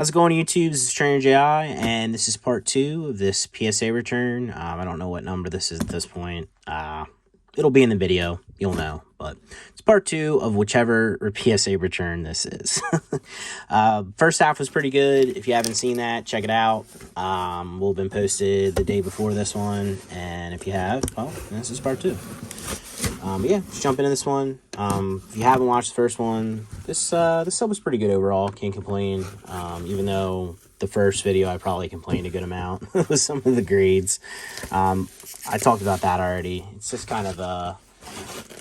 How's it going, YouTube? This is Trainer JI, and this is part 2 of this PSA return. I don't know what number this is at this point. It'll be in the video. You'll know. But it's part 2 of whichever PSA return this is. First half was pretty good. If you haven't seen that, check it out. Will have been posted the day before this one. And if you have, well, this is part 2. But yeah, let's jump into this one. If you haven't watched the first one, this sub was pretty good overall. Can't complain. Even though the first video I probably complained a good amount with some of the grades. I talked about that already. It's just kind of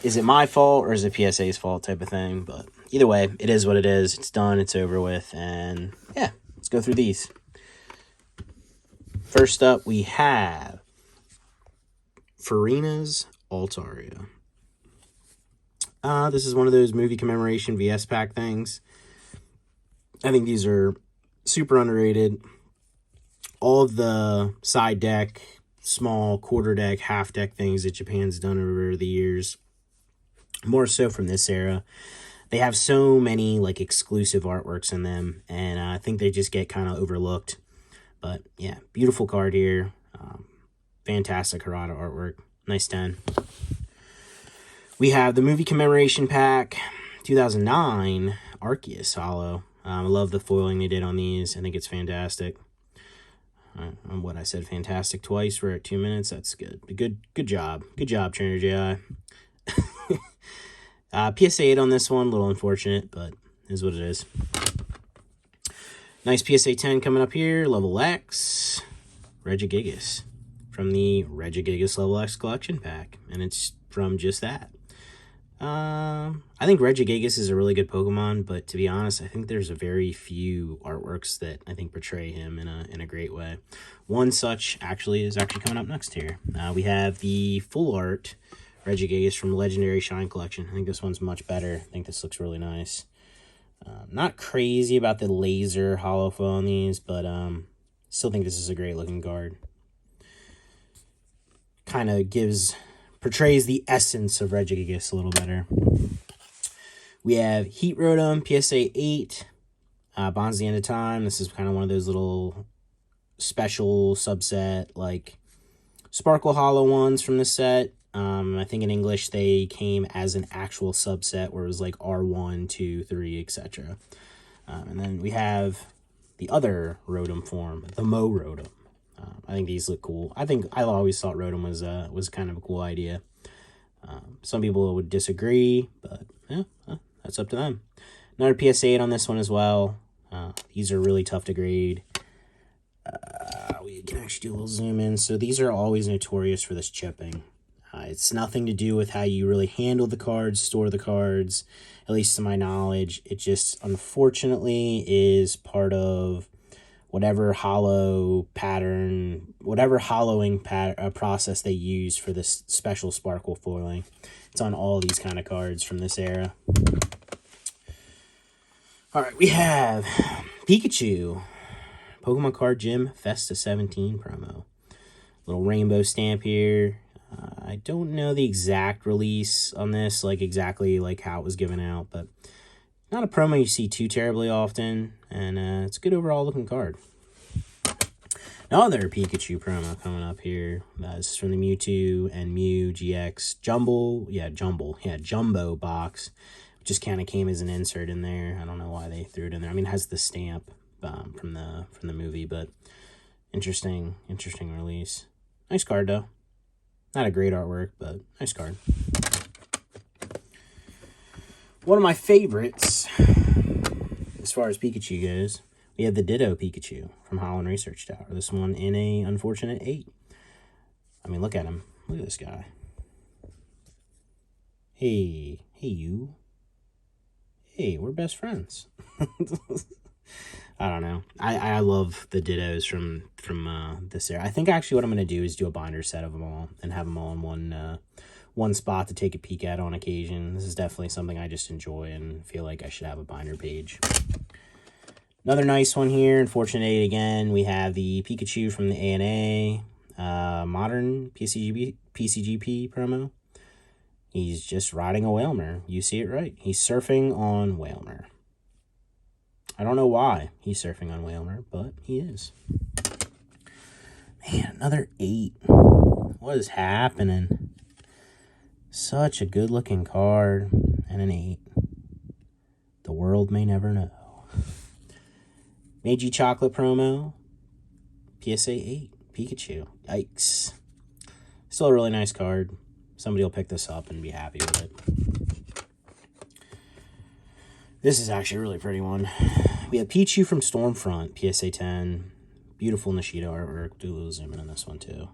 is it my fault or is it PSA's fault type of thing? But either way, it is what it is. It's done. It's over with. And yeah, let's go through these. First up, we have Farina's Altaria. This is one of those movie commemoration VS pack things. I think these are super underrated. All of the side deck, small quarter deck, half deck things that Japan's done over the years, more so from this era, they have so many like exclusive artworks in them, and I think they just get kind of overlooked. But yeah, beautiful card here. Fantastic Harada artwork. Nice 10. We have the movie commemoration pack, 2009 Arceus Hollow. I love the foiling they did on these. I think it's fantastic. What I said, fantastic twice. We're at 2 minutes. That's good. Good job. Good job, Trainer JI. PSA 8 on this one. A little unfortunate, but is what it is. Nice PSA 10 coming up here. Level X. Regigigas. From the Regigigas Level X collection pack. And it's from just that. I think Regigigas is a really good Pokemon, but to be honest, I think there's a very few artworks that I think portray him in a great way. One such is coming up next here. We have the full art Regigigas from Legendary Shine Collection. I think this one's much better. I think this looks really nice. Not crazy about the laser hollow foil on these, but still think this is a great looking card. Kind of portrays the essence of Regigigas a little better. We have Heat Rotom, PSA 8, Bonds the End of Time. This is kind of one of those little special subset, like Sparkle Hollow ones from the set. I think in English they came as an actual subset where it was like R1, 2, 3, etc. And then we have the other Rotom form, the Mo Rotom. I think these look cool. I always thought Rotom was kind of a cool idea. Some people would disagree, but yeah, that's up to them. Another PSA 8 on this one as well. These are really tough to grade. We can actually do a little zoom in. So these are always notorious for this chipping. It's nothing to do with how you really handle the cards, store the cards, at least to my knowledge. It just, unfortunately, is part of whatever hollowing process they use for this special sparkle foiling. It's on all these kind of cards from this era. All right, we have Pikachu, Pokemon Card Gym Festa 17 promo. Little rainbow stamp here. I don't know the exact release on this, like exactly like how it was given out, but not a promo you see too terribly often, and it's a good overall looking card. Another Pikachu promo coming up here. This is from the Mewtwo and Mew GX Jumbo box. It just kind of came as an insert in there. I don't know why they threw it in there. I mean, it has the stamp from the movie, but interesting release. Nice card though. Not a great artwork, but nice card. One of my favorites, as far as Pikachu goes, we have the Ditto Pikachu from Holland Research Tower. This one in a unfortunate 8. I mean, look at him. Look at this guy. Hey you. Hey, we're best friends. I don't know. I love the Dittos from this era. I think actually what I'm going to do is do a binder set of them all and have them all in one spot to take a peek at on occasion. This is definitely something I just enjoy and feel like I should have a binder page. Another nice one here. Unfortunate 8 again. We have the Pikachu from the ANA modern PCGP promo. He's just riding a Whalmer. You see it right. He's surfing on Whalmer. I don't know why he's surfing on Whalmer, but he is. Man, another 8. What is happening? Such a good-looking card. And an 8. The world may never know. Meiji Chocolate promo. PSA 8. Pikachu. Yikes. Still a really nice card. Somebody will pick this up and be happy with it. This is actually a really pretty one. We have Pichu from Stormfront. PSA 10. Beautiful Nishida artwork. Do a little zoom in on this one too.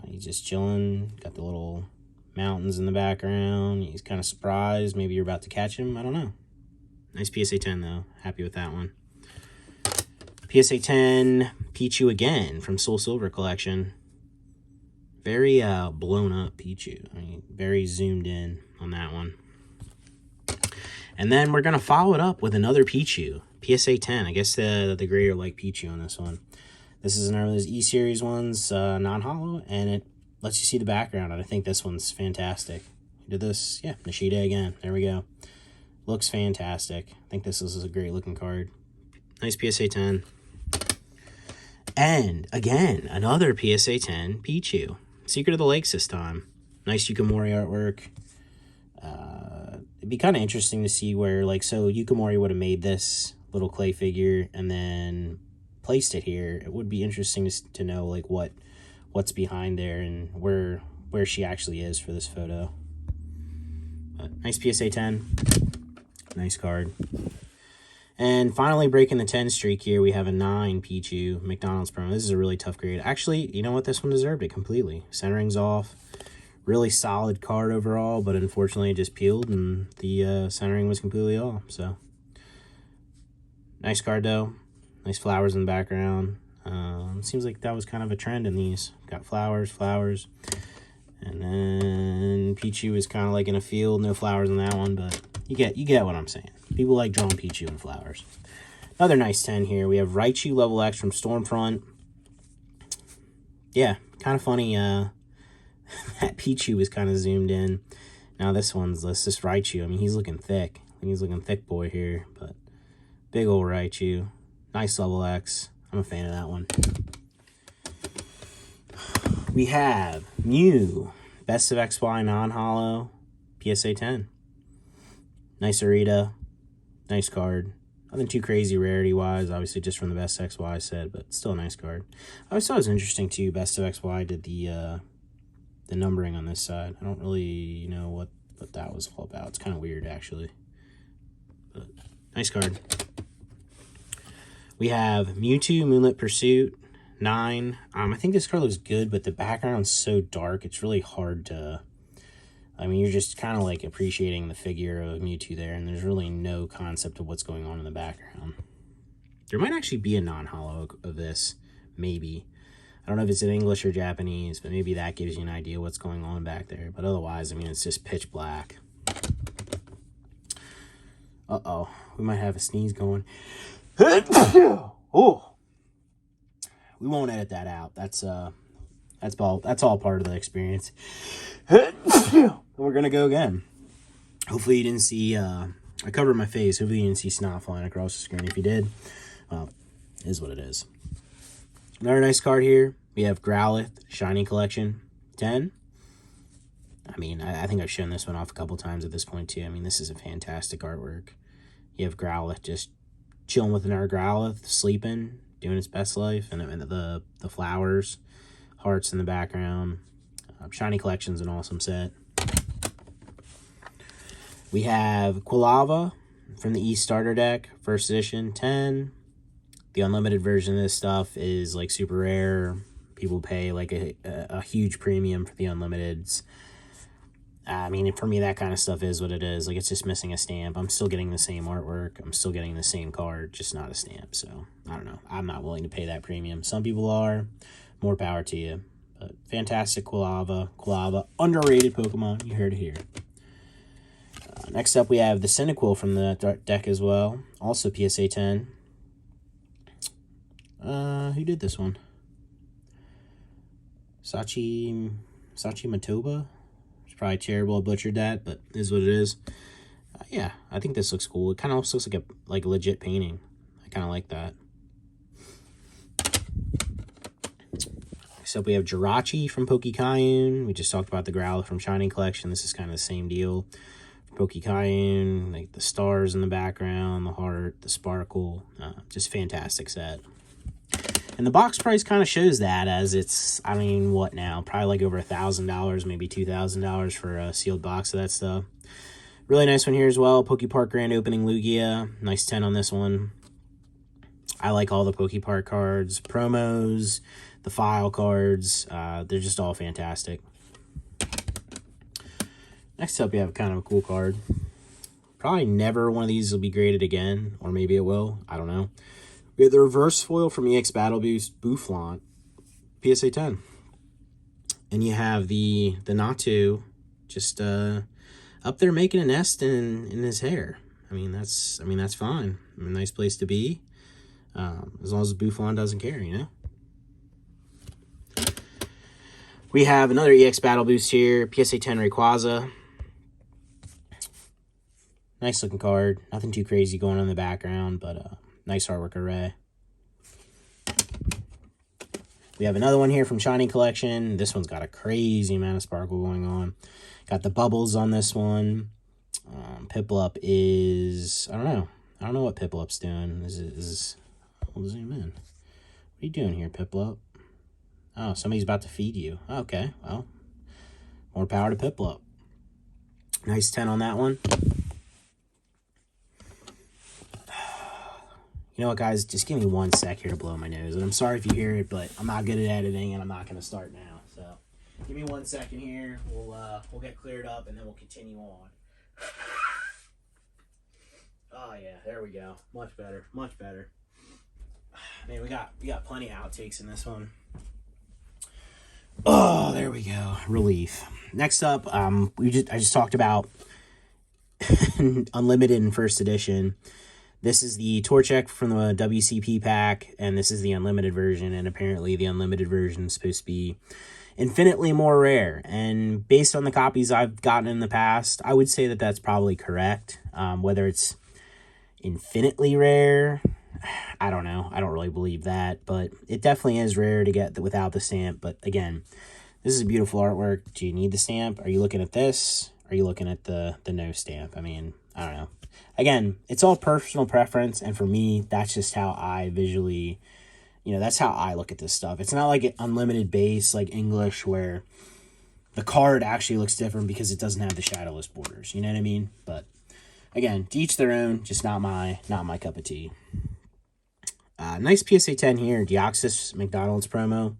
He's just chilling. Got the little mountains in the background. He's kind of surprised. Maybe you're about to catch him. I don't know. Nice PSA 10 though. Happy with that one. PSA 10 Pichu again from Soul Silver collection. Very blown up Pichu. I mean, very zoomed in on that one. And then we're going to follow it up with another Pichu. PSA 10. I guess the grader like Pichu on this one. This is another of those E-Series ones, non-hollow, and it lets you see the background, and I think this one's fantastic. Did this? Yeah, Nishida again. There we go. Looks fantastic. I think this is a great looking card. Nice PSA 10. And again, another PSA 10 Pichu. Secret of the Lakes this time. Nice Yukimori artwork. It'd be kind of interesting to see where, like, so Yukimori would have made this little clay figure and then placed it here. It would be interesting to know, like, what's behind there and where she actually is for this photo. But nice PSA 10. Nice card. And finally, breaking the 10 streak here, we have a 9 Pichu McDonald's promo. This is a really tough grade. Actually, you know what? This one deserved it completely. Centering's off. Really solid card overall, but unfortunately it just peeled and the centering was completely off. So, nice card though. Nice flowers in the background. Seems like that was kind of a trend in these. Got flowers. And then Pichu is kind of like in a field. No flowers in that one, but you get what I'm saying. People like drawing Pichu and flowers. Another nice 10 here. We have Raichu Level X from Stormfront. Yeah, kind of funny. That Pichu is kind of zoomed in. Now this just Raichu. I mean, he's looking thick. I think he's looking thick boy here, but big old Raichu. Nice Level X. I'm a fan of that one. We have Mew. Best of XY non-hollow. PSA 10. Nice Arita. Nice card. Nothing too crazy rarity-wise. Obviously, just from the Best XY set, but still a nice card. I always thought it was interesting, too. Best of XY did the numbering on this side. I don't really know what that was all about. It's kind of weird, actually. But nice card. We have Mewtwo Moonlit Pursuit. 9. I think this card looks good, but the background's so dark, it's really hard to... I mean, you're just kind of like appreciating the figure of Mewtwo there, and there's really no concept of what's going on in the background. There might actually be a non-hollow of this, maybe. I don't know if it's in English or Japanese, but maybe that gives you an idea what's going on back there. But otherwise, I mean, it's just pitch black. Uh-oh. We might have a sneeze going. Oh. We won't edit that out. That's all part of the experience. We're gonna go again. Hopefully you didn't see I covered my face. Hopefully you didn't see snot flying across the screen. If you did, well, it is what it is. Another nice card here. We have Growlithe Shiny Collection 10. I mean, I think I've shown this one off a couple times at this point too. I mean, this is a fantastic artwork. You have Growlithe just chilling with another Growlithe, sleeping, doing its best life, and the flowers, hearts in the background. Shiny Collection's an awesome set. We have Quilava from the East Starter Deck, first edition, 10. The unlimited version of this stuff is like super rare. People pay like a huge premium for the unlimiteds. I mean, for me, that kind of stuff is what it is. Like, it's just missing a stamp. I'm still getting the same artwork. I'm still getting the same card, just not a stamp. So, I don't know. I'm not willing to pay that premium. Some people are. More power to you. But fantastic Quilava. Quilava, underrated Pokemon. You heard it here. Next up, we have the Cyndaquil from the deck as well. Also PSA 10. Who did this one? Sachi Matoba? It's probably terrible. I butchered that, but it is what it is. Yeah, I think this looks cool. It kind of almost looks like a legit painting. I kind of like that. Next up, we have Jirachi from Pokémon. We just talked about the Growler from Shining Collection. This is kind of the same deal. Pokekaion, like the stars in the background, the heart, the sparkle, just fantastic set. And the box price kind of shows that, as it's, I mean, what now? Probably like over $1,000, maybe $2,000 for a sealed box of that stuff. Really nice one here as well. Pokepark Grand Opening Lugia. Nice 10 on this one. I like all the Pokepark cards, promos, the file cards. They're just all fantastic. Next up, you have kind of a cool card. Probably never one of these will be graded again, or maybe it will. I don't know. We have the reverse foil from EX Battle Boost Boufflant, PSA 10. And you have the Natu just up there making a nest in his hair. I mean, that's fine. I mean, nice place to be. As long as Boufflant doesn't care, you know? We have another EX Battle Boost here, PSA 10 Rayquaza. Nice looking card. Nothing too crazy going on in the background, but nice artwork array. We have another one here from Shining Collection. This one's got a crazy amount of sparkle going on. Got the bubbles on this one. Piplup is, I don't know what Piplup's doing. We'll zoom in. What are you doing here, Piplup? Oh, somebody's about to feed you. Okay, well, more power to Piplup. Nice 10 on that one. You know what, guys? Just give me 1 sec here to blow my nose. And I'm sorry if you hear it, but I'm not good at editing, and I'm not going to start now. So give me 1 second here. We'll get cleared up, and then we'll continue on. Oh, yeah. There we go. Much better. Much better. Man, we got plenty of outtakes in this one. Oh, there we go. Relief. Next up, I just talked about Unlimited in first edition. This is the Torchic from the WCP pack, and this is the unlimited version, and apparently the unlimited version is supposed to be infinitely more rare. And based on the copies I've gotten in the past, I would say that that's probably correct. Whether it's infinitely rare, I don't know. I don't really believe that, but it definitely is rare to get without the stamp. But again, this is beautiful artwork. Do you need the stamp? Are you looking at this? Are you looking at the no stamp? I mean, I don't know. Again, it's all personal preference, and for me, that's just how I visually, that's how I look at this stuff. It's not like an unlimited base like English where the card actually looks different because it doesn't have the shadowless borders. You know what I mean? But again, to each their own. Just not my cup of tea. Nice PSA 10 here, Deoxys McDonald's promo,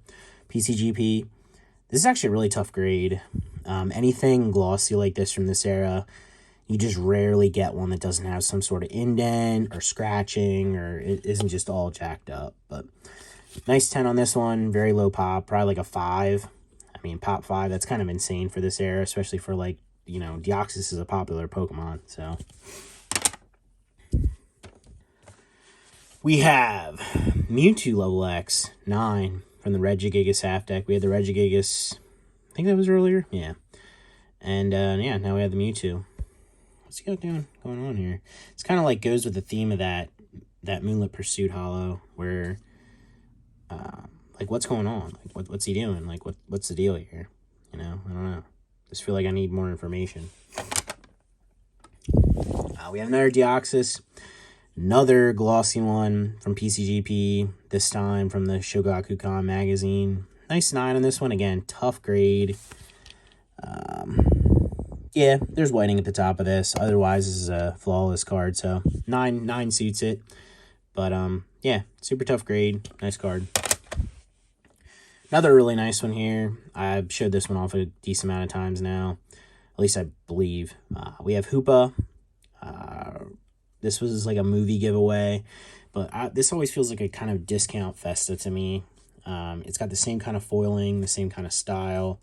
PCGP. This is actually a really tough grade. Anything glossy like this from this era, you just rarely get one that doesn't have some sort of indent or scratching, or it isn't just all jacked up. But nice 10 on this one, very low pop, probably like a 5. I mean, pop 5, that's kind of insane for this era, especially for like, Deoxys is a popular Pokemon, so. We have Mewtwo level X, 9, from the Regigigas half deck. We had the Regigigas, I think that was earlier, yeah. And, yeah, now we have the Mewtwo. What's he got going on here? It's kind of like goes with the theme of that Moonlit Pursuit holo, where, like, what's going on? Like, what's he doing? Like, what's the deal here? I don't know. Just feel like I need more information. We have another Deoxys. Another glossy one from PCGP, this time from the Shogakukan magazine. Nice 9 on this one. Again, tough grade. Yeah, there's whiting at the top of this. Otherwise, this is a flawless card, so 9 suits it. But, yeah, super tough grade. Nice card. Another really nice one here. I've showed this one off a decent amount of times now. At least I believe. We have Hoopa. This was like a movie giveaway, but this always feels like a kind of discount Festa to me. It's got the same kind of foiling, the same kind of style.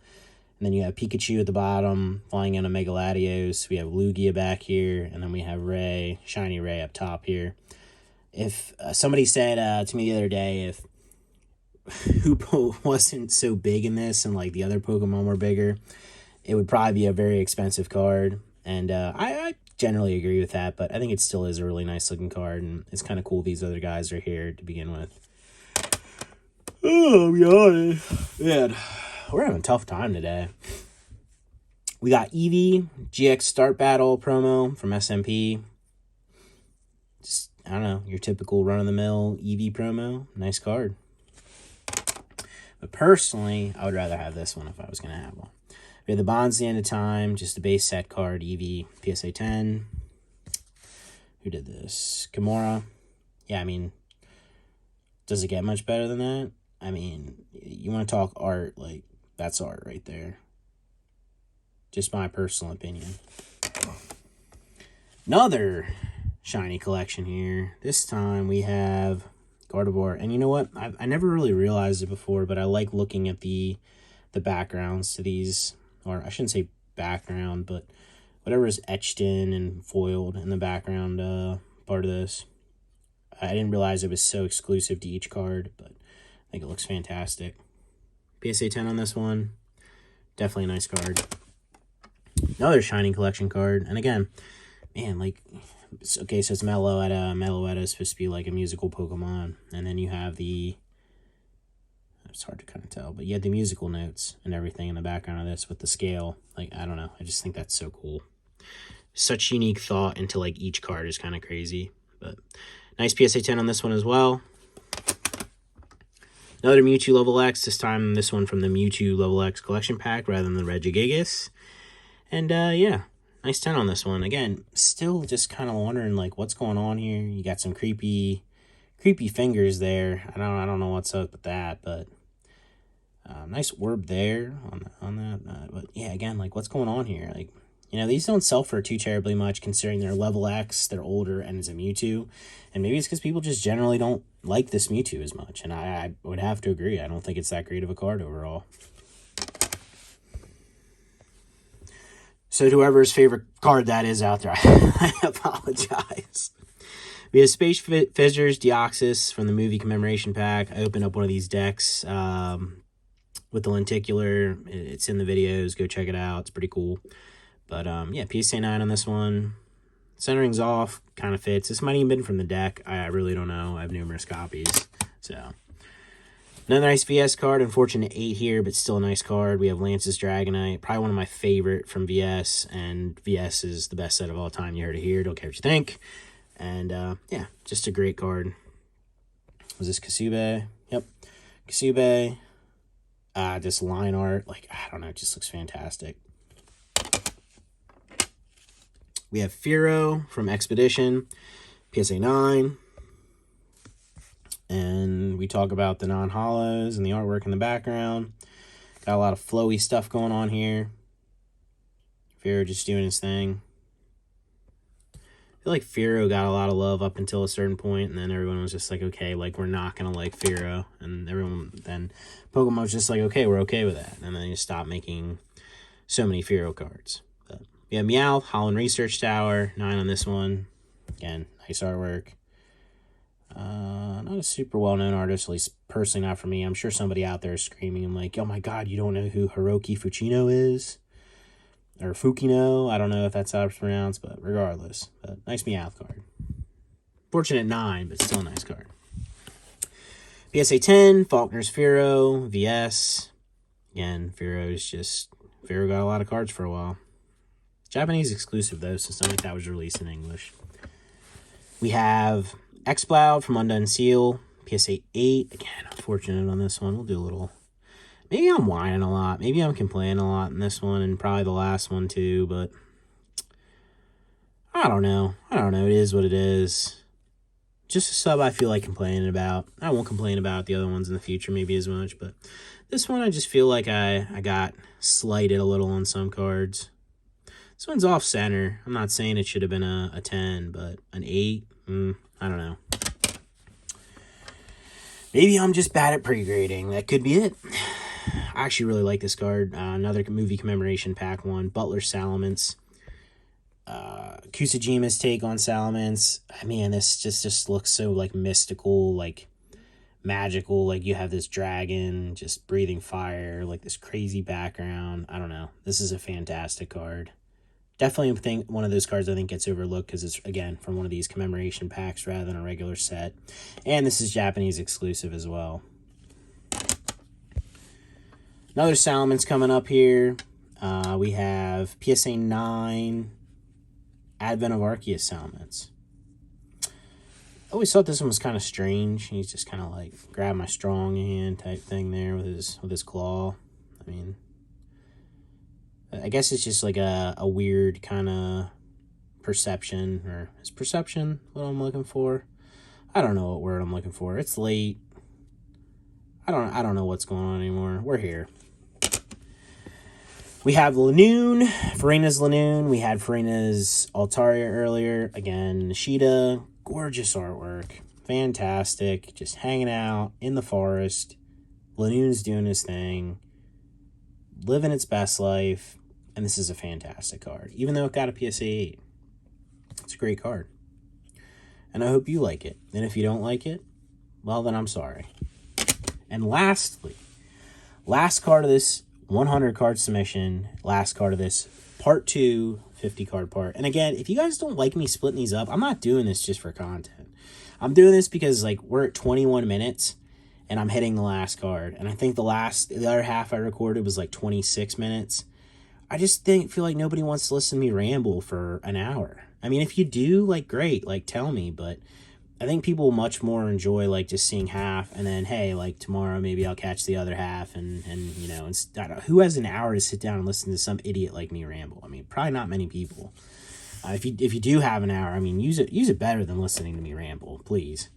And then you have Pikachu at the bottom, flying in a Mega Latios. We have Lugia back here, and then we have Ray, Shiny Ray up top here. If somebody said to me the other day, if Hoopa wasn't so big in this and like the other Pokemon were bigger, it would probably be a very expensive card. And I generally agree with that, but I think it still is a really nice looking card, and it's kind of cool these other guys are here to begin with. Oh, be honest. Man, we're having a tough time today. We got Eevee GX Start Battle promo from SMP. Just, I don't know, your typical run-of-the-mill Eevee promo. Nice card. But personally, I would rather have this one if I was going to have one. We have the Bonds the End of Time, just a base set card, Eevee, PSA 10. Who did this? Kimura. Yeah, I mean, does it get much better than that? I mean, you want to talk art, like, that's art right there. Just my personal opinion. Another shiny collection here. This time we have Gardevoir. And you know what? I never really realized it before, but I like looking at the backgrounds to these. Or I shouldn't say background, but whatever is etched in and foiled in the background part of this. I didn't realize it was so exclusive to each card, but I think it looks fantastic. PSA 10 on this one. Definitely a nice card. Another shiny collection card. And again, man, like, okay, so it's Meloetta. Meloetta is supposed to be like a musical Pokemon. And then you have the, it's hard to kind of tell, but you have the musical notes and everything in the background of this with the scale. Like, I don't know. I just think that's so cool. Such unique thought into like each card is kind of crazy. But nice PSA 10 on this one as well. Another Mewtwo Level X. This time this one from the Mewtwo Level X collection pack rather than the Regigigas. And yeah, nice 10 on this one. Again, still just kind of wondering like what's going on here. You got some creepy fingers there. I don't know what's up with that, but nice orb there on that. But yeah, again, like what's going on here? Like, you know, these don't sell for too terribly much considering they're level X, they're older, and it's a Mewtwo. And maybe it's because people just generally don't like this Mewtwo as much. And I would have to agree. I don't think it's that great of a card overall. So whoever's favorite card that is out there, I apologize. We have Space Fissures Deoxys from the movie Commemoration Pack. I opened up one of these decks with the lenticular. It's in the videos. Go check it out. It's pretty cool. But yeah, PSA 9 on this one. Centering's off. Kind of fits. This might even been from the deck. I really don't know. I have numerous copies. So another nice VS card. Unfortunate 8 here, but still a nice card. We have Lance's Dragonite. Probably one of my favorite from VS. And VS is the best set of all time. You heard it here. Don't care what you think. And yeah, just a great card. Was this Kasube? Yep. Kasube. This line art. Like, I don't know. It just looks fantastic. We have Fearow from Expedition. PSA 9. And we talk about the non-hollows and the artwork in the background. Got a lot of flowy stuff going on here. Fearow just doing his thing. I feel like Fearow got a lot of love up until a certain point, and then everyone was just like, okay, like, we're not going to like Fearow. And then Pokemon was just like, okay, we're okay with that. And then they stopped making so many Fearow cards. But we have Meowth, Holland Research Tower, 9 on this one. Again, nice artwork. Not a super well-known artist, at least personally not for me. I'm sure somebody out there is screaming and like, oh my god, you don't know who Hiroki Fuchino is? Or Fukino, I don't know if that's how it's pronounced, but regardless. But nice Meowth card. Fortunate 9, but still a nice card. PSA 10, Faulkner's Fearow, VS. Again, Fearow got a lot of cards for a while. Japanese exclusive though, so something like that was released in English. We have X-Cloud from Undone Seal, PSA 8. Again, unfortunate on this one. We'll do a little... Maybe I'm whining a lot. Maybe I'm complaining a lot in this one and probably the last one too, but I don't know. It is what it is. Just a sub I feel like complaining about. I won't complain about the other ones in the future maybe as much, but this one I just feel like I got slighted a little on some cards. This one's off center. I'm not saying it should have been a 10, but an 8, I don't know. Maybe I'm just bad at pre-grading. That could be it. I actually really like this card. Another movie commemoration pack one. Butler Salamence. Kusajima's take on Salamence. I mean, this just looks so like mystical, like magical. Like you have this dragon just breathing fire, like this crazy background. I don't know. This is a fantastic card. Definitely think one of those cards I think gets overlooked because it's, again, from one of these commemoration packs rather than a regular set. And this is Japanese exclusive as well. Another Salamon's coming up here. We have PSA 9 Advent of Arceus Salamence. I always thought this one was kind of strange. He's just kind of like grab my strong hand type thing there with his claw. I mean, I guess it's just like a weird kind of perception, or is perception what I'm looking for? I don't know what word I'm looking for. It's late. I don't know what's going on anymore. We're here. We have Lanoon, Farina's Lanoon. We had Farina's Altaria earlier. Again, Nishida. Gorgeous artwork. Fantastic. Just hanging out in the forest. Lanoon's doing his thing. Living its best life. And this is a fantastic card. Even though it got a PSA 8. It's a great card. And I hope you like it. And if you don't like it, well, then I'm sorry. And lastly, last card of this 100 card submission. Last card of this part 2 50 card part. And again, if you guys don't like me splitting these up, I'm not doing this just for content. I'm doing this because like we're at 21 minutes and I'm hitting the last card. And I think the other half I recorded was like 26 minutes. I just feel like nobody wants to listen to me ramble for an hour. I mean, if you do, like, great, like, tell me. But I think people much more enjoy like just seeing half and then, hey, like tomorrow maybe I'll catch the other half, and you know, who has an hour to sit down and listen to some idiot like me ramble? I mean, probably not many people. If you do have an hour, I mean, use it better than listening to me ramble, please.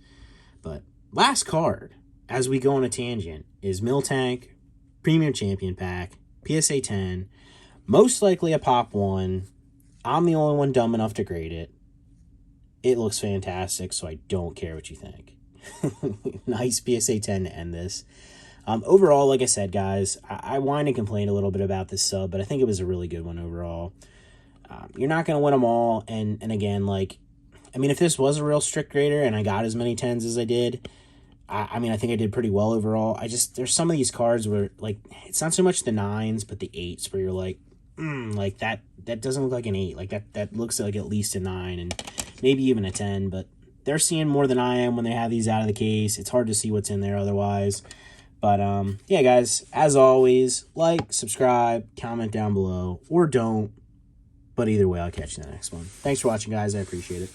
But last card, as we go on a tangent, is Miltank Premium Champion Pack, PSA 10, most likely a Pop 1. I'm the only one dumb enough to grade it. It looks fantastic, so I don't care what you think. Nice PSA 10 to end this. Overall, like I said, guys, I whine and complain a little bit about this sub, but I think it was a really good one overall. You're not going to win them all, and again, like, I mean, if this was a real strict grader and I got as many 10s as I did, I mean, I think I did pretty well overall. There's some of these cards where, like, it's not so much the 9s, but the 8s, where you're like, like, that doesn't look like an 8. Like, that looks like at least a 9, and maybe even a 10, but they're seeing more than I am when they have these out of the case. It's hard to see what's in there otherwise. But, yeah, guys, as always, like, subscribe, comment down below, or don't. But either way, I'll catch you in the next one. Thanks for watching, guys. I appreciate it.